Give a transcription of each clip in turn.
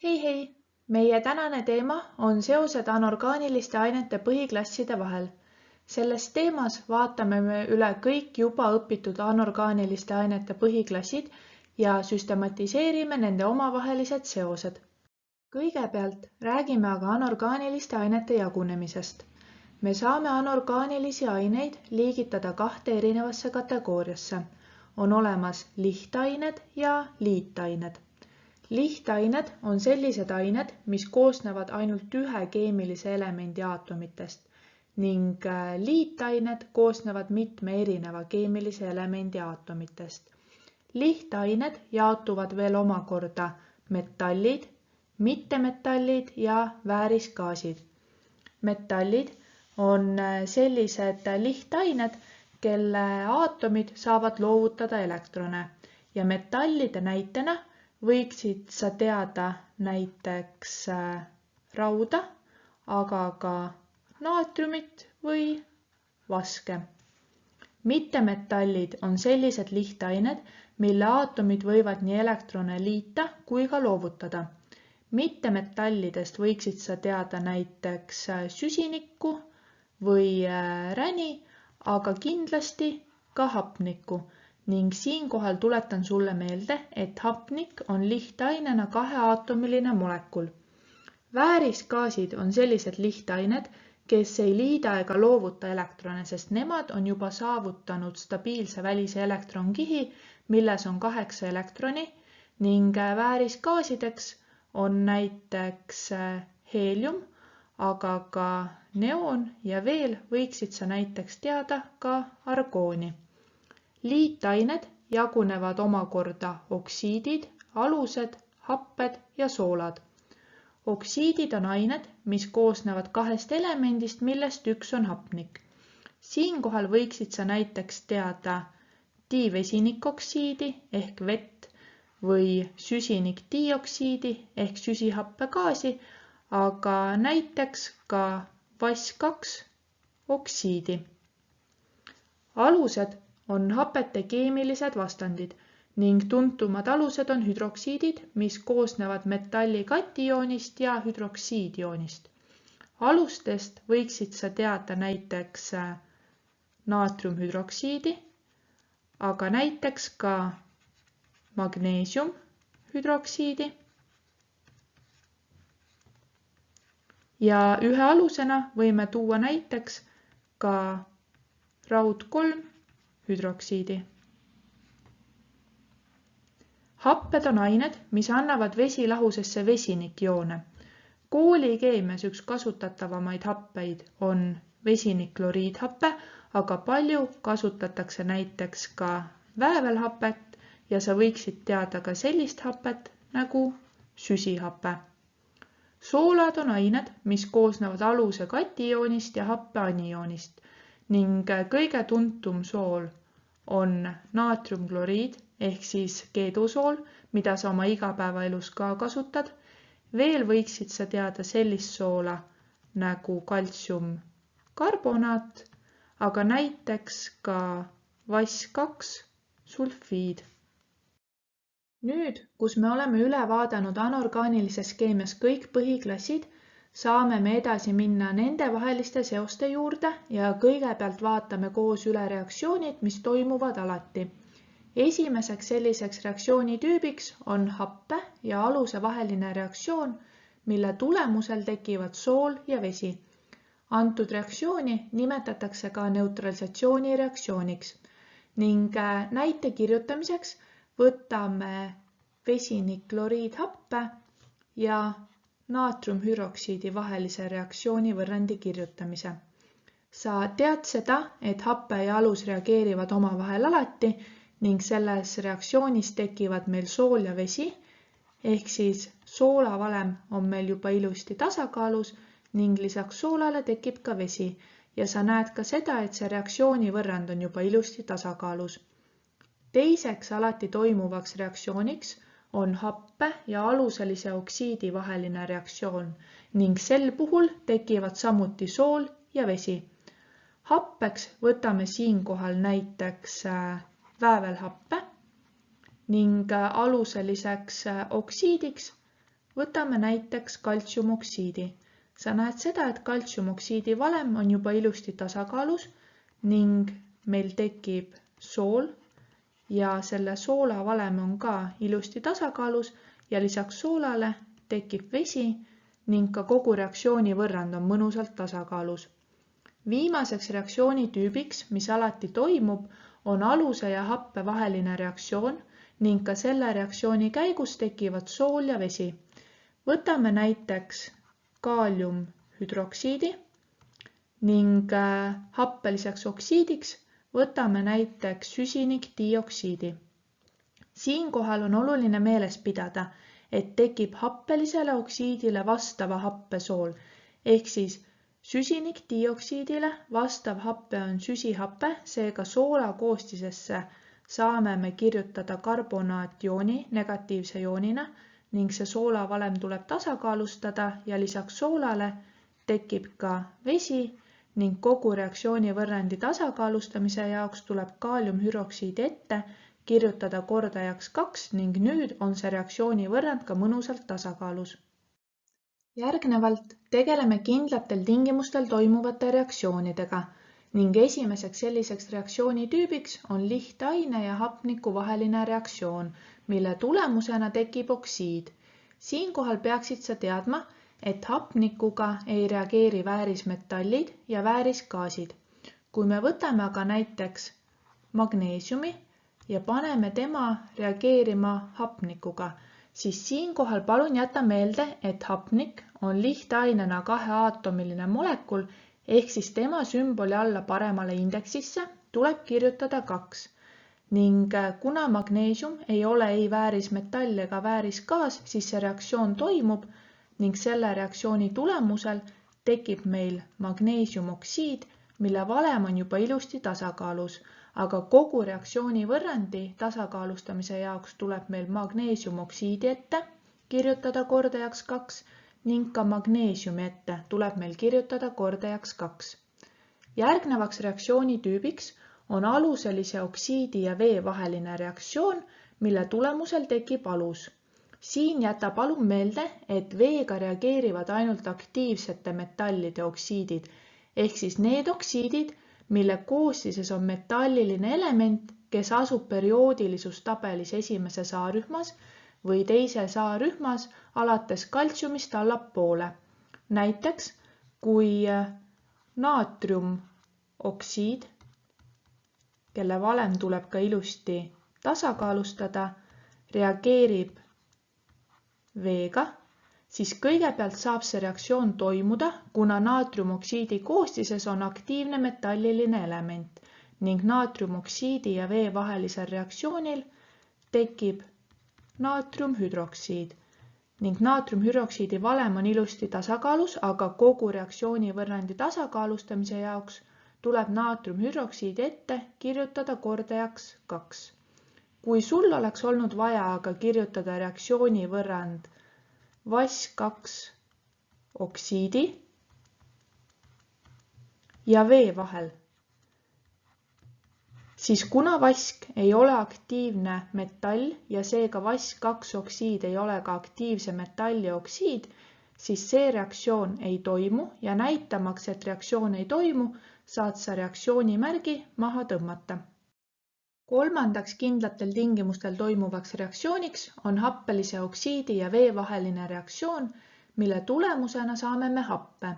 Hei, meie tänane teema on seosed anorgaaniliste ainete põhiklasside vahel. Selles teemas vaatame me üle kõik juba õpitud anorgaaniliste ainete põhiklassid ja süstematiseerime nende omavahelised seosed. Kõigepealt räägime aga anorgaaniliste ainete jagunemisest. Me saame anorgaanilisi aineid liigitada kahte erinevasse kategooriasse. On olemas lihtained ja liitained. Lihtained on sellised ained, mis koosnevad ainult ühe keemilise elemendi aatomitest ning liitained koosnevad mitme erineva keemilise elemendi aatomitest. Lihtained jaotuvad veel omakorda metallid, mittemetallid ja väärisgaasid. Metallid on sellised lihtained, kelle aatomid saavad loovutada elektrone ja metallide näitena võiksid sa teada näiteks rauda, aga ka naatriumit või vaske. Mittemetallid on sellised lihtained, mille aatomid võivad nii elektrone liita kui ka loovutada. Mittemetallidest võiksid sa teada näiteks süsinikku või räni, aga kindlasti ka hapnikku. Ning siinkohal tuletan sulle meelde, et hapnik on lihtainena kaheaatomiline molekul. Väärisgaasid on sellised lihtained, kes ei liida ega loovuta elektrone, sest nemad on juba saavutanud stabiilse välise elektronkihi, milles on 8 elektroni ning väärisgaasideks on näiteks heelium, aga ka neoon ja veel võiksid sa näiteks teada ka argooni. Liitained jagunevad omakorda oksiidid, alused, happed ja soolad. Oksiidid on ained, mis koosnevad kahest elemendist, millest üks on hapnik. Siinkohal võiksid sa näiteks teada divesinikoksiidi ehk vett või süsinikdioksiidi ehk süsihappegaasi, aga näiteks ka VAS2 oksiidi. Alused on hapete keemilised vastandid ning tuntumad alused on hüdroksiidid, mis koosnevad metalli katijoonist ja hüdroksiidjoonist. Alustest võiksid sa teada näiteks naatriumhüdroksiidi, aga näiteks ka magneesiumhüdroksiidi. Ja ühe alusena võime tuua näiteks ka raud 3 hüdroksiidi. Happed on ained, mis annavad vesilahusesse vesinikjoone. Koolikeemias üks kasutatavamaid happeid on vesinikloriidhappe, aga palju kasutatakse näiteks ka väävelhapet ja sa võiksid teada ka sellist hapet nagu süsihape. Soolad on ained, mis koosnevad aluse katijoonist ja happe anijoonist ning kõige tuntum sool on naatriumkloriid ehk siis keedusool, mida sa oma igapäevaelus ka kasutad. Veel võiksid sa teada sellist soola nagu kaltsiumkarbonaat, aga näiteks ka VAS2 sulfiid. Nüüd, kus me oleme üle vaadanud anorgaanilises keemias kõik põhiklassid, saame me edasi minna nende vaheliste seoste juurde ja kõigepealt vaatame koos üle reaktsioonid, mis toimuvad alati. Esimeseks selliseks reaktsioonitüübiks on happe ja aluse vaheline reaktsioon, mille tulemusel tekivad sool ja vesi. Antud reaktsiooni nimetatakse ka neutralisatsioonireaktsiooniks ning näite kirjutamiseks võtame vesinikloriidhappe ja naatriumhüdroksiidi vahelise reaktsiooni võrrandi kirjutamise. Sa tead seda, et happe ja alus reageerivad omavahel alati ning selles reaktsioonis tekivad meil sool ja vesi, ehk siis soolavalem on meil juba ilusti tasakaalus ning lisaks soolale tekib ka vesi ja sa näed ka seda, et see reaktsiooni võrrand on juba ilusti tasakaalus. Teiseks alati toimuvaks reaktsiooniks on happe ja aluselise oksiidi vaheline reaktsioon ning sel puhul tekivad samuti sool ja vesi. Happeks võtame siinkohal näiteks väävelhappe ning aluseliseks oksiidiks Võtame näiteks kaltsiumoksiidi. Sa näed seda, et kaltsiumoksiidi valem on juba ilusti tasakaalus ning meil tekib sool ja selle soola valem on ka ilusti tasakaalus ja lisaks soolale tekib vesi ning ka kogu reaktsiooni võrrand on mõnusalt tasakaalus. Viimaseks reaktsioonitüübiks, mis alati toimub, on aluse ja happe vaheline reaktsioon ning ka selle reaktsiooni käigus tekivad sool ja vesi. Võtame näiteks kaaliumhüdroksiidi ning happeliseks oksiidiks võtame näiteks süsinikdioksiidi. Siinkohal on oluline meeles pidada, et tekib happelisele oksiidile vastava happesool, ehk siis süsinikdioksiidile vastav happe on süsihappe, seega soola koostisesse saame me kirjutada karbonaatjooni negatiivse joonina ning see soola valem tuleb tasakaalustada ja lisaks soolale tekib ka vesi ning kogu reaktsiooni võrrandi tasakaalustamise jaoks tuleb kaaliumhüdroksiidi ette kirjutada kordajaks 2 ning nüüd on see reaktsiooni võrrand ka mõnusalt tasakaalus. Järgnevalt tegeleme kindlatel tingimustel toimuvate reaktsioonidega ning esimeseks selliseks reaktsioonitüübiks on lihtaine ja hapniku vaheline reaktsioon, mille tulemusena tekib oksiid. Siinkohal peaksid sa teadma, et hapnikuga ei reageeri väärismetallid ja väärisgaasid. Kui me võtame aga näiteks magneesiumi ja paneme tema reageerima hapnikuga, siis siinkohal palun jäta meelde, et hapnik on lihtainena 2-aatomiline molekul, ehk siis tema sümboli alla paremale indeksisse tuleb kirjutada 2. Ning kuna magneesium ei ole ei väärismetall ega väärisgaas, siis see reaktsioon toimub ning selle reaktsiooni tulemusel tekib meil magneesiumoksiid, mille valem on juba ilusti tasakaalus, aga kogu reaktsiooni võrrandi tasakaalustamise jaoks tuleb meil magneesiumoksiidi ette kirjutada kordajaks 2 ning ka magneesiumi ette tuleb meil kirjutada kordajaks 2. Järgnevaks reaktsioonitüübiks on aluselise oksiidi ja vee vaheline reaktsioon, mille tulemusel tekib alus. Siin jäta palun meelde, et veega reageerivad ainult aktiivsete metallide oksiidid, ehk siis need oksiidid, mille koostises on metalliline element, kes asub perioodilisustabelis esimeses A-rühmas või teises A-rühmas alates kaltsiumist allapoole. Näiteks, kui naatriumoksiid, kelle valem tuleb ka ilusti tasakaalustada, reageerib veega, siis kõigepealt saab see reaktsioon toimuda, kuna naatriumoksiidi koostises on aktiivne metalliline element ning naatriumoksiidi ja vee vahelisel reaktsioonil tekib naatriumhüdroksiid ning naatriumhüdroksiidi valem on ilusti tasakaalus, aga kogu reaktsiooni võrrandi tasakaalustamise jaoks tuleb naatriumhüdroksiidi ette kirjutada kordajaks 2. Kui sul oleks olnud vaja aga kirjutada reaktsiooni võrrand VAS2 oksiidi ja vee vahel, siis kuna vask ei ole aktiivne metall ja seega VAS2 oksiid ei ole ka aktiivse metalli oksiid, siis see reaktsioon ei toimu ja näitamaks, et reaktsioon ei toimu, saad sa reaktsioonimärgi maha tõmmata. Kolmandaks kindlatel tingimustel toimuvaks reaktsiooniks on happelise oksiidi ja vee vaheline reaktsioon, mille tulemusena saame me happe.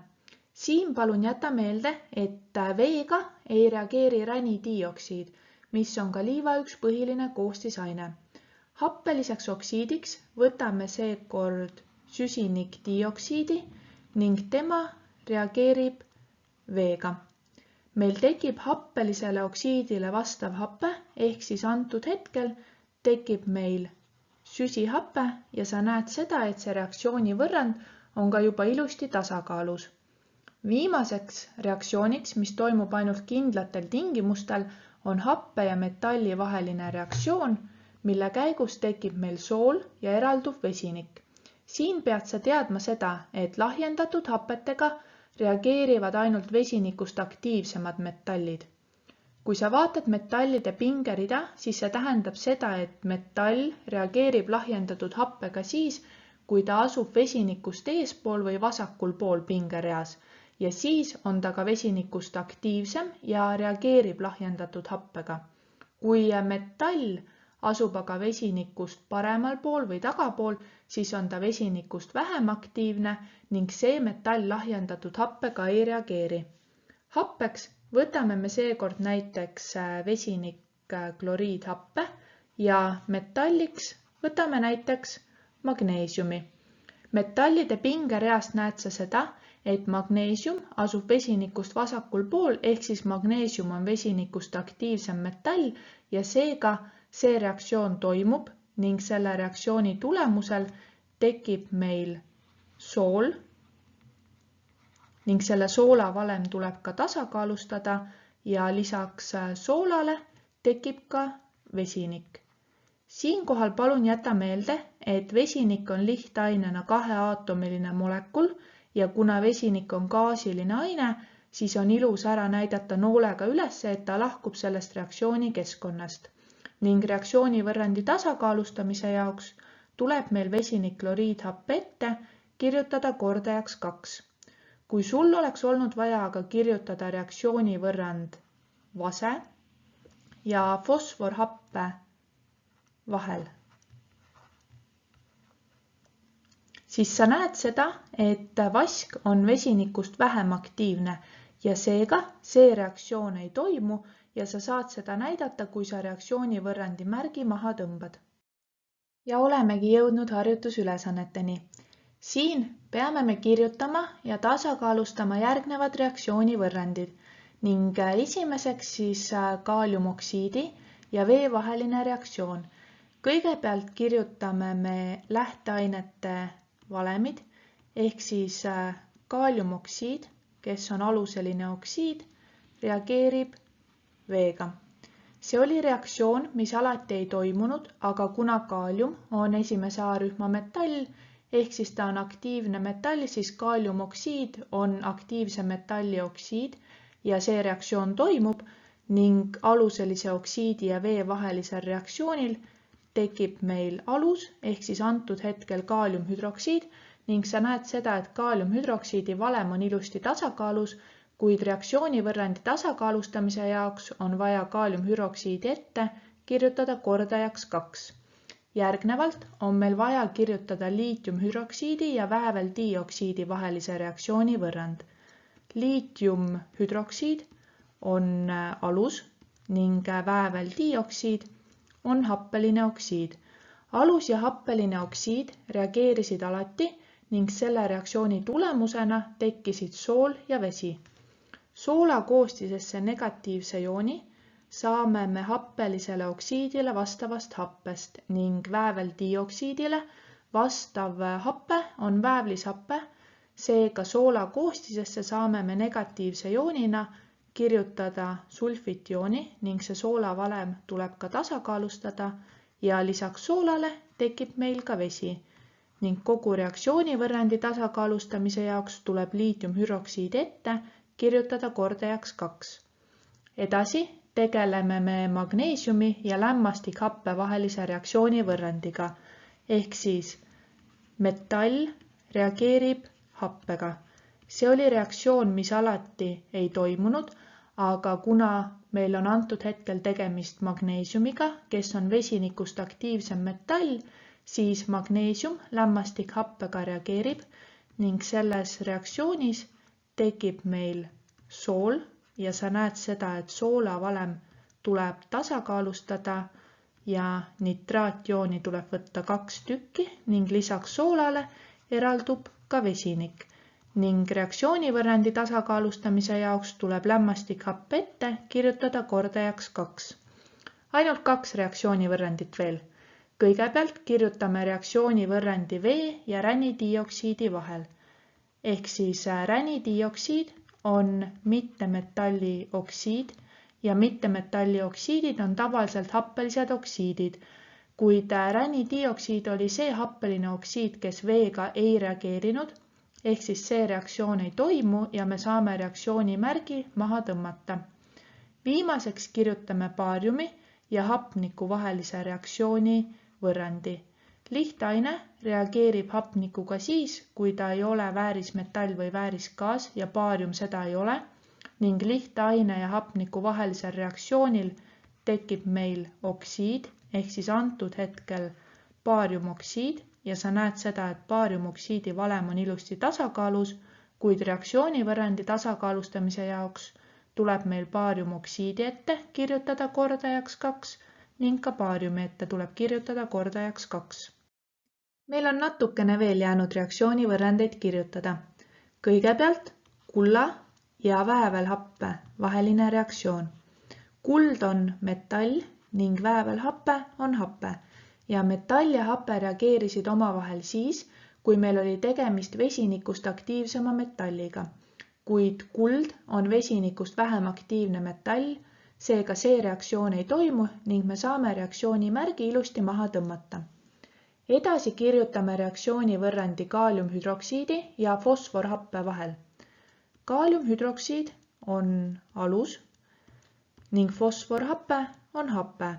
Siin palun jäta meelde, et veega ei reageeri ränidioksiid, mis on ka liiva üks põhiline koostisaine. Happeliseks oksiidiks võtame seekord süsinikdioksiidi ning tema reageerib veega. Meil tekib happelisele oksiidile vastav happe, ehk siis antud hetkel tekib meil süsihappe ja sa näed seda, et see reaktsiooni võrrand on ka juba ilusti tasakaalus. Viimaseks reaktsiooniks, mis toimub ainult kindlatel tingimustel, on happe ja metalli vaheline reaktsioon, mille käigus tekib meil sool ja eralduv vesinik. Siin pead sa teadma seda, et lahjendatud hapetega reageerivad ainult vesinikust aktiivsemad metallid. Kui sa vaatad metallide pingerida, siis see tähendab seda, et metall reageerib lahjendatud happega siis, kui ta asub vesinikust eespool või vasakul pool pingereas ja siis on ta ka vesinikust aktiivsem ja reageerib lahjendatud happega. Kui metall asub aga vesinikust paremal pool või tagapool, siis on ta vesinikust vähem aktiivne ning see metall lahjendatud happega ei reageeri. Happeks võtame me seekord näiteks vesinikkkloriidhappe ja metalliks võtame näiteks magneesiumi. Metallide pingereast näed sa seda, et magneesium asub vesinikust vasakul pool ehk siis magneesium on vesinikust aktiivsem metall ja seega see reaktsioon toimub ning selle reaktsiooni tulemusel tekib meil sool ning selle soola valem tuleb ka tasakaalustada ja lisaks soolale tekib ka vesinik. Siinkohal palun jäta meelde, et vesinik on lihtainena kaheaatomiline molekul ja kuna vesinik on gaasiline aine, siis on ilus ära näidata noolega üles, et ta lahkub sellest reaktsiooni keskkonnast. Ning reaktsioonivõrrandi tasakaalustamise jaoks tuleb meil vesinikkkloriidhappe ette kirjutada kordajaks 2. Kui sul oleks olnud vaja aga kirjutada reaktsioonivõrrand vase ja fosforhappe vahel, siis sa näed seda, et vask on vesinikust vähem aktiivne ja seega see reaktsioon ei toimu ja sa saad seda näidata, kui sa reaktsioonivõrrandi märgi maha tõmbad. Ja olemegi jõudnud harjutusülesanneteni. Siin peame me kirjutama ja tasakaalustama järgnevad reaktsioonivõrrandid ning esimeseks siis kaaliumoksiidi ja vee vaheline reaktsioon. Kõigepealt kirjutame me lähteainete valemid ehk siis kaaliumoksiid, kes on aluseline oksiid, reageerib veega. See oli reaktsioon, mis alati ei toimunud, aga kuna kaalium on esimese A-rühma metall, ehk siis ta on aktiivne metall, siis kaaliumoksiid on aktiivse metalli oksiid ja see reaktsioon toimub ning aluselise oksiidi ja vee vahelisel reaktsioonil tekib meil alus ehk siis antud hetkel kaaliumhüdroksiid ning sa näed seda, et kaaliumhüdroksiidi valem on ilusti tasakaalus, kuid reaktsioonivõrrandi tasakaalustamise jaoks on vaja kaaliumhüdroksiidi ette kirjutada kordajaks 2. Järgnevalt on meil vaja kirjutada liitiumhüdroksiidi ja vääveldioksiidi vahelise reaktsiooni võrrand. Liitiumhüdroksiid on alus ning vääveldioksiid on happeline oksiid. Alus ja happeline oksiid reageerisid alati ning selle reaktsiooni tulemusena tekkisid sool ja vesi. Soola koostisesse negatiivse jooni saame me happelisele oksiidile vastavast happest ning vääveldioksiidile vastav happe on väävlishappe, seega soola koostisesse saame me negatiivse joonina kirjutada sulfitjooni ning see soola valem tuleb ka tasakaalustada ja lisaks soolale tekib meil ka vesi ning kogu reaktsioonivõrrandi tasakaalustamise jaoks tuleb liitiumhüdroksiid ette kirjutada kordajaks 2. Edasi tegeleme me magneesiumi ja lämmastikhappe vahelise reaktsioonivõrrandiga ehk siis metall reageerib happega. See oli reaktsioon, mis alati ei toimunud, aga kuna meil on antud hetkel tegemist magneesiumiga, kes on vesinikust aktiivsem metall, siis magneesium lämmastikhappega reageerib ning selles reaktsioonis tekib meil sool ja sa näed seda, et soola valem tuleb tasakaalustada ja nitraatjooni tuleb võtta 2 tükki ning lisaks soolale eraldub ka vesinik ning reaktsioonivõrrandi tasakaalustamise jaoks tuleb lämmastikhapp ette kirjutada kordajaks 2. Ainult 2 reaktsioonivõrrandit veel. Kõigepealt kirjutame reaktsioonivõrrandi vee ja ränidioksiidi vahel. Ehk siis ränidioksiid on mittemetalli oksiid ja mittemetalli oksiidid on tavaliselt happelised oksiidid, kuid ränidioksiid oli see happeline oksiid, kes veega ei reageerinud, ehk siis see reaktsioon ei toimu ja me saame reaktsiooni märgi maha tõmmata. Viimaseks kirjutame baariumi ja hapniku vahelise reaktsiooni võrrandi. Lihtaine reageerib hapnikuga siis, kui ta ei ole väärismetall või väärisgaas ja baarium seda ei ole ning lihtaine ja hapniku vahelisel reaktsioonil tekib meil oksiid ehk siis antud hetkel baariumoksiid ja sa näed seda, et baariumoksiidi valem on ilusti tasakaalus, kuid reaktsioonivõrrandi tasakaalustamise jaoks tuleb meil baariumoksiidi ette kirjutada kordajaks 2 ning ka baariumi ette tuleb kirjutada kordajaks 2. Meil on natukene veel jäänud reaktsioonivõrrandeid kirjutada. Kõigepealt kulla ja väävelhappe vaheline reaktsioon. Kuld on metall ning väävelhappe on happe ja metall ja hape reageerisid omavahel siis, kui meil oli tegemist vesinikust aktiivsema metalliga. Kuid kuld on vesinikust vähem aktiivne metall, seega see reaktsioon ei toimu ning me saame reaktsiooni märgi ilusti maha tõmmata. Edasi kirjutame reaktsioonivõrrandi kaaliumhüdroksiidi ja fosforhappe vahel. Kaaliumhüdroksiid on alus ning fosforhappe on happe.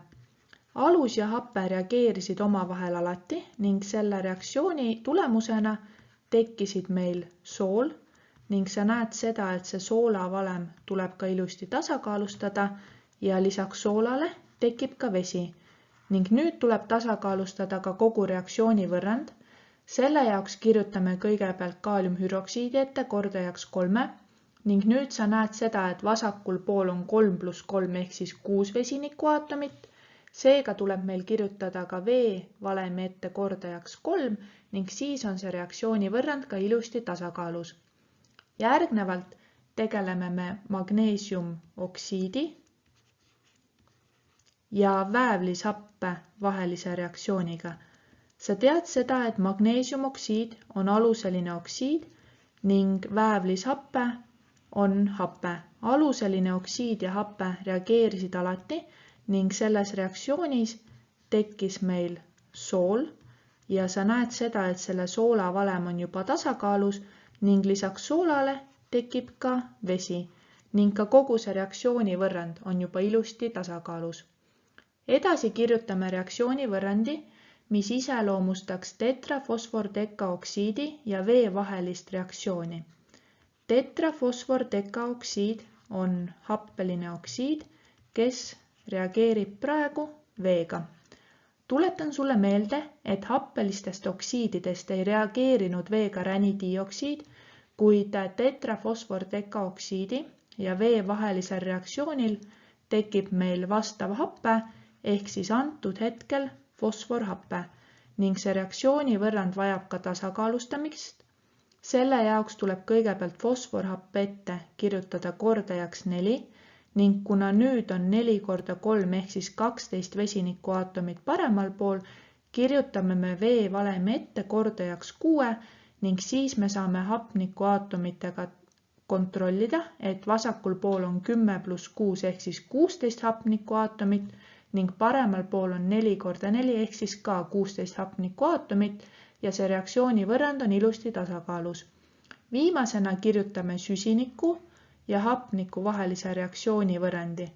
Alus ja happe reageerisid omavahel alati ning selle reaktsiooni tulemusena tekkisid meil sool ning sa näed seda, et see soolavalem tuleb ka ilusti tasakaalustada ja lisaks soolale tekib ka vesi. Ning nüüd tuleb tasakaalustada ka kogu reaktsioonivõrrand. Selle jaoks kirjutame kõigepealt kaaliumhüdroksiidi ette kordajaks 3 ning nüüd sa näed seda, et vasakul pool on 3 + 3 ehk siis 6 vesinikuaatomit. Seega tuleb meil kirjutada ka vee valemi ette kordajaks 3 ning siis on see reaktsioonivõrrand ka ilusti tasakaalus. Järgnevalt tegeleme me magneesiumoksiidi ja väävlishappe vahelise reaktsiooniga. Sa tead seda, et magneesiumoksiid on aluseline oksiid ning väävlishappe on happe. Aluseline oksiid ja happe reageerisid alati ning selles reaktsioonis tekkis meil sool ja sa näed seda, et selle soola valem on juba tasakaalus ning lisaks soolale tekib ka vesi ning ka kogu see reaktsioonivõrrand on juba ilusti tasakaalus. Edasi kirjutame reaktsioonivõrrandi, mis iseloomustaks tetrafosfordekaoksiidi ja vee vahelist reaktsiooni. Tetrafosfordekaoksiid on happeline oksiid, kes reageerib praegu veega. Tuletan sulle meelde, et happelistest oksiididest ei reageerinud veega ränidioksiid, kuid tetrafosfordekaoksiidi ja vee vahelisel reaktsioonil tekib meil vastav happe ehk siis antud hetkel fosforhappe ning see reaktsioonivõrrand vajab ka tasakaalustamist. Selle jaoks tuleb kõigepealt fosforhappe ette kirjutada kordajaks 4 ning kuna nüüd on 4 × 3 ehk siis 12 vesinikuaatomit paremal pool, kirjutame me vee valemi ette kordajaks 6 ning siis me saame hapnikuaatomitega kontrollida, et vasakul pool on 10 + 6 ehk siis 16 hapnikuaatomit ning paremal pool on 4 × 4 ehk siis ka 16 hapnikuaatomit ja see reaktsioonivõrrand on ilusti tasakaalus. Viimasena kirjutame süsiniku ja hapniku vahelise reaktsioonivõrrandi.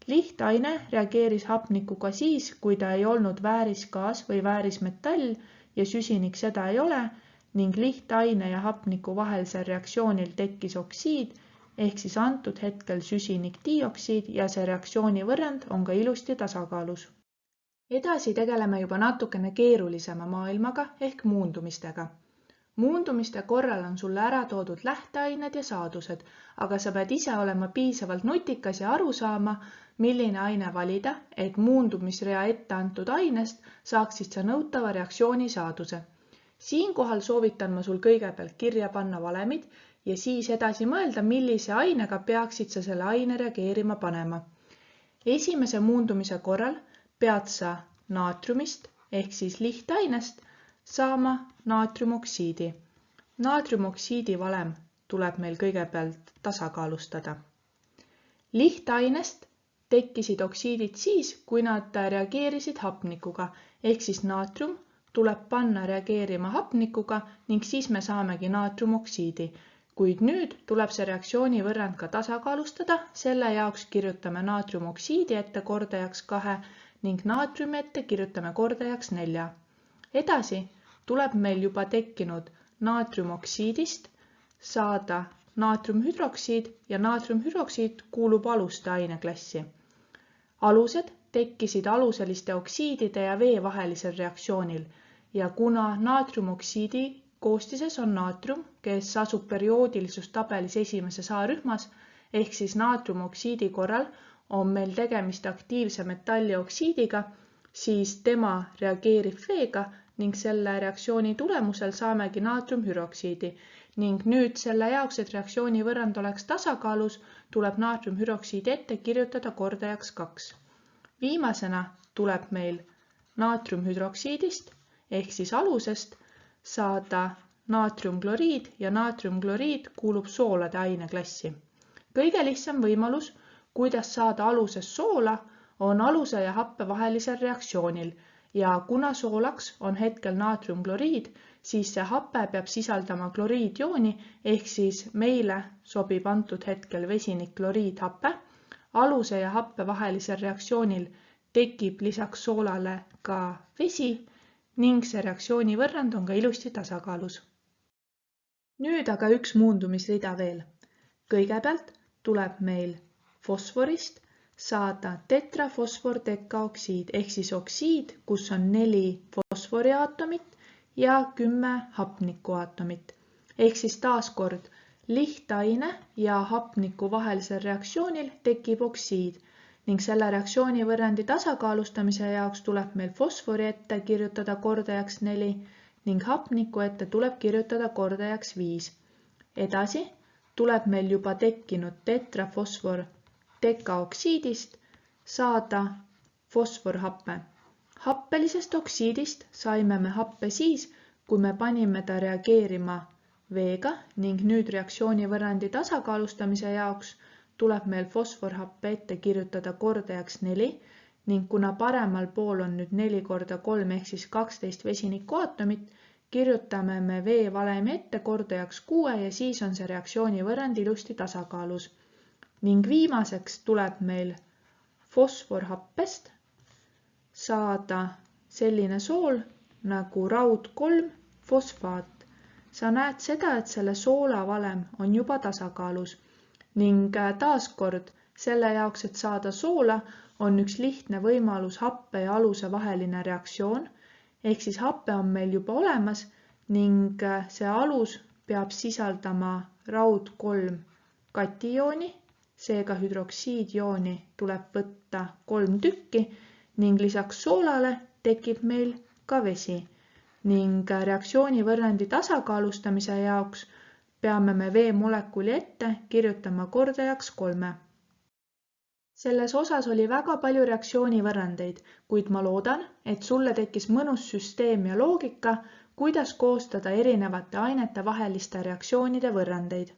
Lihtaine reageeris hapnikuga siis, kui ta ei olnud väärisgaas või väärismetall ja süsinik seda ei ole ning lihtaine ja hapniku vahelisel reaktsioonil tekkis oksiid ehk siis antud hetkel süsinikdioksiid ja see reaktsioonivõrrand on ka ilusti tasakaalus. Edasi tegeleme juba natukene keerulisema maailmaga ehk muundumistega. Muundumiste korral on sulle ära toodud lähteained ja saadused, aga sa pead ise olema piisavalt nutikas ja aru saama, milline aine valida, et muundumisrea ette antud ainest saaksid sa nõutava reaktsiooni saaduse. Siinkohal soovitan ma sul kõigepealt kirja panna valemid ja siis edasi mõelda, millise ainega peaksid sa selle aine reageerima panema. Esimese muundumise korral pead sa naatriumist ehk siis lihtainest saama naatriumoksiidi. Naatriumoksiidi valem tuleb meil kõigepealt tasakaalustada. Lihtainest tekkisid oksiidid siis, kui nad reageerisid hapnikuga, ehk siis naatrium tuleb panna reageerima hapnikuga ning siis me saamegi naatriumoksiidi. Kuid nüüd tuleb see reaktsioonivõrrand ka tasakaalustada, selle jaoks kirjutame naatriumoksiidi ette kordajaks 2 ning naatriumi ette kirjutame kordajaks 4. Edasi tuleb meil juba tekkinud naatriumoksiidist saada naatriumhüdroksiid ja naatriumhüdroksiid kuulub aluste aineklassi. Alused tekkisid aluseliste oksiidide ja vee vahelisel reaktsioonil ja kuna naatriumoksiidi koostises on naatrium, kes asub perioodilisustabelis esimeses A-rühmas, ehk siis naatriumoksiidi korral on meil tegemist aktiivse metalli oksiidiga, siis tema reageerib veega ning selle reaktsiooni tulemusel saamegi naatriumhüdroksiidi ning nüüd selle jaoks, et reaktsiooni võrrand oleks tasakaalus, tuleb naatriumhüdroksiidi ette kirjutada kordajaks 2. Viimasena tuleb meil naatriumhüdroksiidist ehk siis alusest saada naatriumkloriid ja naatriumkloriid kuulub soolade aineklassi. Kõige lihtsam võimalus, kuidas saada alusest soola, on aluse ja happe vahelisel reaktsioonil ja kuna soolaks on hetkel naatriumkloriid, siis see hape peab sisaldama kloriidjooni ehk siis meile sobib antud hetkel vesinikkloriidhape. Aluse ja happe vahelisel reaktsioonil tekib lisaks soolale ka vesi ning see reaktsiooni võrrand on ka ilusti tasakaalus. Nüüd aga üks muundumisrida veel. Kõigepealt tuleb meil fosforist saada tetrafosfordekaoksiid ehk siis oksiid, kus on 4 fosforiaatomit ja 10 hapnikuaatomit. Ehk siis taaskord lihtaine ja hapniku vahelisel reaktsioonil tekib oksiid ning selle reaktsiooni võrrandi tasakaalustamise jaoks tuleb meil fosfori ette kirjutada kordajaks 4 ning hapniku ette tuleb kirjutada kordajaks 5. Edasi tuleb meil juba tekkinud tetrafosfordekaoksiidist saada fosforhappe. Happelisest oksiidist saime me happe siis, kui me panime ta reageerima veega ning nüüd reaktsiooni võrrandi tasakaalustamise jaoks tuleb meil fosforhappe ette kirjutada kordajaks 4 ning kuna paremal pool on nüüd 4 korda 3 ehk siis 12 vesinikuaatomit, kirjutame me vee valemi ette kordajaks 6 ja siis on see reaktsiooni võrrand ilusti tasakaalus. Ning viimaseks tuleb meil fosforhappest saada selline sool nagu raud 3 fosfaat. Sa näed seda, et selle soola valem on juba tasakaalus ning taaskord selle jaoks, et saada soola, on üks lihtne võimalus happe ja aluse vaheline reaktsioon, ehk siis happe on meil juba olemas ning see alus peab sisaldama raud 3 katijooni, seega hüdroksiidjooni tuleb võtta 3 tükki ning lisaks soolale tekib meil ka vesi ning reaktsiooni võrrandi tasakaalustamise jaoks peame me veemolekuli ette kirjutama kordajaks 3. Selles osas oli väga palju reaktsioonivõrrandeid, kuid ma loodan, et sulle tekkis mõnus süsteem ja loogika, kuidas koostada erinevate ainete vaheliste reaktsioonide võrrandeid.